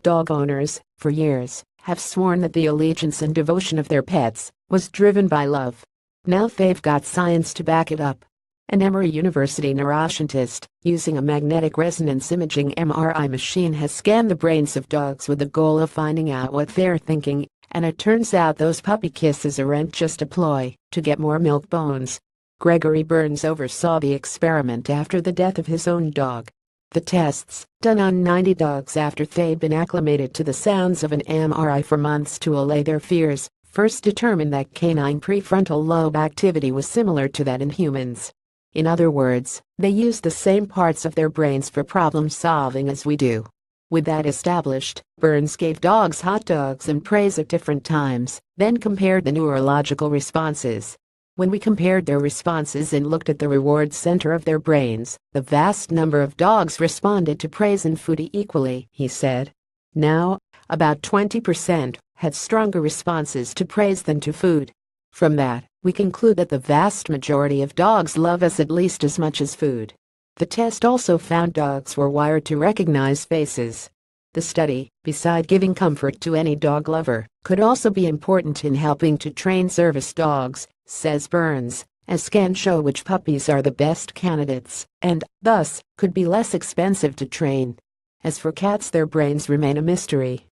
Dog owners, for years, have sworn that the allegiance and devotion of their pets was driven by love. Now they've got science to back it up. An Emory University neuroscientist, using a magnetic resonance imaging (MRI) machine, has scanned the brains of dogs with the goal of finding out what they're thinking, and it turns out those puppy kisses aren't just a ploy to get more milk bones. Gregory Burns oversaw the experiment after the death of his own dog. The tests, done on 90 dogs after they'd been acclimated to the sounds of an MRI for months to allay their fears, first determined that canine prefrontal lobe activity was similar to that in humans. In other words, they use the same parts of their brains for problem solving as we do. With that established, Burns gave dogs hot dogs and praise at different times, then compared the neurological responses. When we compared their responses and looked at the reward center of their brains, the vast number of dogs responded to praise and food equally, he said. Now, about 20% had stronger responses to praise than to food. From that, we conclude that the vast majority of dogs love us at least as much as food. The test also found dogs were wired to recognize faces. The study, beside giving comfort to any dog lover, could also be important in helping to train service dogs, says Burns, as scans show which puppies are the best candidates, and, thus, could be less expensive to train. As for cats, their brains remain a mystery.